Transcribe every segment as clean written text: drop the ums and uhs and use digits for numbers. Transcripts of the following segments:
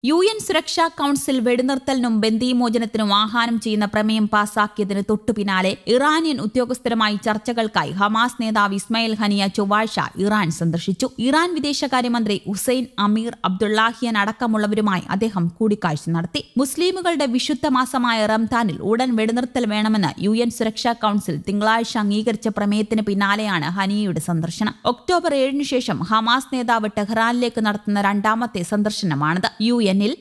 UN സുരക്ഷാ council വെടിനിർത്തലിനും ബന്ദിമോചനത്തിനും ആഹ്വാനം ചെയ്യുന്ന പ്രമേയം പാസാക്കിയതിന് തൊട്ടുപിന്നാലെ ഇറാനിയൻ ഉദ്യോഗസ്ഥരുമായി ചർച്ചകൾക്കായി ഹമാസ് നേതാവ് ഇസ്മായിൽ ഹനിയ ചൊവ്വാഴ്ച ഇറാൻ സന്ദർശിച്ചു. ഇറാൻ വിദേശകാര്യമന്ത്രി ഹുസൈൻ അമീർ അബ്ദുള്ളാഹിയൻ അടക്കമുള്ളവരുമായി അദ്ദേഹം കൂടിക്കാഴ്ച നടത്തി. മുസ്ലിമുകളുടെ വിശുദ്ധ മാസമായ റംദാനിൽ ഉടൻ വെടിനിർത്തൽ വേണമെന്ന് UN സുരക്ഷാ കൗൺസിൽ തിങ്കളാഴ്ച അംഗീകരിച്ച പ്രമേയത്തിന് പിന്നാലെയാണ് ഹനിയയുടെ സന്ദർശനം. ഒക്ടോബർ 7 ശേഷം ഹമാസ് നേതാവ് ടെഹ്റാനിലേക്ക് നടത്തുന്ന രണ്ടാമത്തെ സന്ദർശനമാണിത്.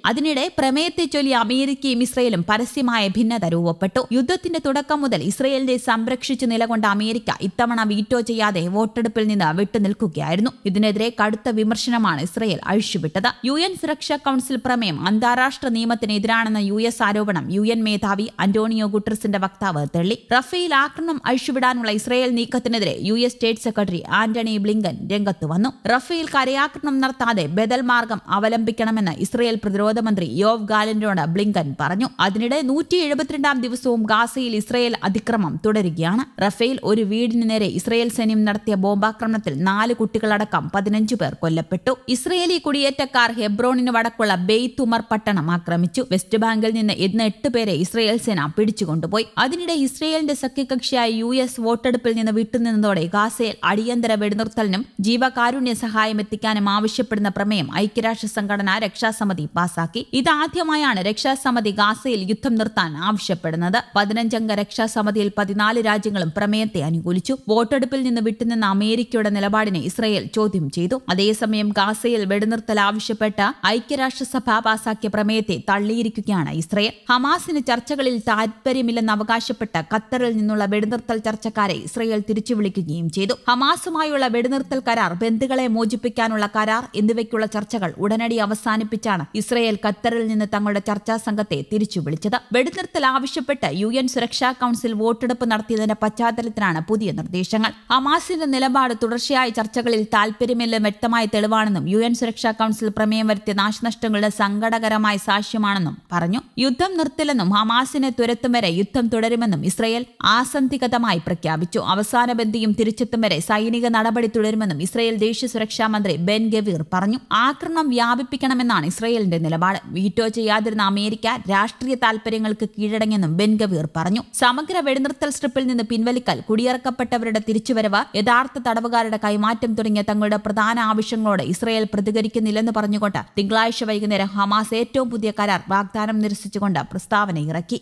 അതിനിടെ പ്രമേയത്തെ ചൊല്ലി അമേരിക്കയും ഇസ്രയേലും പരസ്യമായ ഭിന്നത രൂപപ്പെട്ടു. യുദ്ധത്തിന്റെ തുടക്കം മുതൽ ഇസ്രയേലിനെ സംരക്ഷിച്ചു നിലകൊണ്ട അമേരിക്ക ഇത്തവണ വീറ്റോ ചെയ്യാതെ വോട്ടെടുപ്പിൽ നിന്ന് വിട്ടുനിൽക്കുകയായിരുന്നു. ഇതിനെതിരെ കടുത്ത വിമർശനമാണ് ഇസ്രയേൽ അഴിച്ചുവിട്ടത്. UN സുരക്ഷാ കൗൺസിൽ പ്രമേയം അന്താരാഷ്ട്ര നിയമത്തിനെതിരാണെന്ന US ആരോപണം UN മേധാവി അന്റോണിയോ ഗുട്ടറസിന്റെ വക്താവ് തള്ളി. റഫേൽ ആക്രമണം അഴിച്ചുവിടാനുള്ള ഇസ്രയേൽ നീക്കത്തിനെതിരെ US state secretary Antony Blinken രംഗത്ത് വന്നു. റഫേൽ കരയാക്രമണം നടത്താതെ ബദൽ മാർഗം അവലംബിക്കണമെന്ന് ഇസ്രയേൽ പ്രതിരോധ മന്ത്രി യോവ് ഗാലന്റിനോട് ബ്ലിങ്കൻ പറഞ്ഞു. അതിനിടെ 172-ാം ദിവസവും ഗാസയിൽ ഇസ്രയേൽ അതിക്രമം തുടരുകയാണ്. റഫേൽ ഒരു വീടിന് നേരെ ഇസ്രയേൽ സൈന്യം നടത്തിയ ബോംബാക്രമണത്തിൽ 4 കുട്ടികളടക്കം 15 പേർ കൊല്ലപ്പെട്ടു. ഇസ്രയേലി കുടിയേറ്റക്കാർ ഹെബ്രോണിന് വടക്കുള്ള ബെയ്ത്ത് ഉമർ പട്ടണം ആക്രമിച്ചു. വെസ്റ്റ് ബാങ്കിൽ നിന്ന് ഇന്ന് 8 പേരെ ഇസ്രയേൽ സേന പിടിച്ചുകൊണ്ടുപോയി. അതിനിടെ ഇസ്രയേലിന്റെ സഖ്യകക്ഷിയായ US വോട്ടെടുപ്പിൽ നിന്ന് വിട്ടുനിന്നതോടെ ഗാസയിൽ അടിയന്തര വെടിനിർത്തലിനും ജീവകാരുണ്യ സഹായം എത്തിക്കാനും ആവശ്യപ്പെടുന്ന പ്രമേയം ഐക്യരാഷ്ട്ര സംഘടന രക്ഷാസമിതി പാസാക്കി. ഇതാദ്യമായാണ് രക്ഷാസമിതി ഗാസയിൽ യുദ്ധം നിർത്താൻ ആവശ്യപ്പെടുന്നത്. 15-അംഗ രക്ഷാസമിതിയിൽ 14 രാജ്യങ്ങളും പ്രമേയത്തെ അനുകൂലിച്ചു. വോട്ടെടുപ്പിൽ നിന്ന് വിട്ടുനിന്ന അമേരിക്കയുടെ നിലപാടിനെ ഇസ്രയേൽ ചോദ്യം ചെയ്തു. അതേസമയം ഗാസയിൽ വെടിനിർത്തൽ ആവശ്യപ്പെട്ട് ഐക്യരാഷ്ട്രസഭ പാസാക്കിയ പ്രമേയത്തെ തള്ളിയിരിക്കുകയാണ് ഇസ്രയേൽ. ഹമാസിന് ചർച്ചകളിൽ താൽപര്യമില്ലെന്ന് അവകാശപ്പെട്ട് ഖത്തറിൽ നിന്നുള്ള വെടിനിർത്തൽ ചർച്ചക്കാരെ ഇസ്രയേൽ തിരിച്ചു വിളിക്കുകയും ചെയ്തു. ഹമാസുമായുള്ള വെടിനിർത്തൽ കരാർ, ബന്ദികളെ മോചിപ്പിക്കാനുള്ള കരാർ എന്നിവയ്ക്കുള്ള ചർച്ചകൾ ഉടനടി അവസാനിപ്പിച്ചാണ് ഇസ്രയേൽ ഖത്തറിൽ നിന്ന് തങ്ങളുടെ ചർച്ചാ സംഘത്തെ തിരിച്ചു വിളിച്ചത്. വെടിനിർത്തൽ ആവശ്യപ്പെട്ട് UN സുരക്ഷാ കൗൺസിൽ വോട്ടെടുപ്പ് നടത്തിയതിന്റെ പശ്ചാത്തലത്തിലാണ് പുതിയ നിർദ്ദേശങ്ങൾ. ഹമാസിന്റെ നിലപാട് തുടർച്ചയായ ചർച്ചകളിൽ താൽപര്യമില്ലെന്ന് വ്യക്തമായ തെളിവാണെന്നും UN സുരക്ഷാ കൗൺസിൽ പ്രമേയം വരുത്തിയ നാശനഷ്ടങ്ങളുടെ സങ്കടകരമായ സാക്ഷ്യമാണെന്നും പറഞ്ഞു. യുദ്ധം നിർത്തില്ലെന്നും ഹമാസിനെ തുരത്തും വരെ യുദ്ധം തുടരുമെന്നും ഇസ്രയേൽ ആസന്തികതമായി പ്രഖ്യാപിച്ചു. അവസാന ബന്ദിയും തിരിച്ചെത്തും വരെ സൈനിക നടപടി തുടരുമെന്നും ഇസ്രയേൽ ദേശീയ സുരക്ഷാ മന്ത്രി ബെൻ ഗവീർ പറഞ്ഞു. ആക്രമണം വ്യാപിപ്പിക്കണമെന്നാണ് ഇസ്രയേലിന്റെ നിലപാട്. വീറ്റോ ചെയ്യാതിരുന്ന അമേരിക്ക രാഷ്ട്രീയ താൽപര്യങ്ങൾക്ക് കീഴടങ്ങിയെന്നും ബെൻ ഗവീർ പറഞ്ഞു. സമഗ്ര വെടിനിർത്തൽ സ്ട്രിപ്പിൽ നിന്ന് പിൻവലിക്കൽ, കുടിയിറക്കപ്പെട്ടവരുടെ തിരിച്ചുവരവ്, യഥാർത്ഥ തടവുകാരുടെ കൈമാറ്റം തുടങ്ങിയ തങ്ങളുടെ പ്രധാന ആവശ്യങ്ങളോട് ഇസ്രയേൽ പ്രതികരിക്കുന്നില്ലെന്ന് പറഞ്ഞുകൊണ്ട് തിങ്കളാഴ്ച വൈകുന്നേരം ഹമാസ് ഏറ്റവും പുതിയ കരാർ വാഗ്ദാനം നിരസിച്ചുകൊണ്ട് പ്രസ്താവന ഇറക്കി.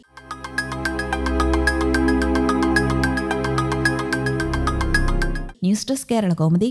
News desk Kerala Kaumudi.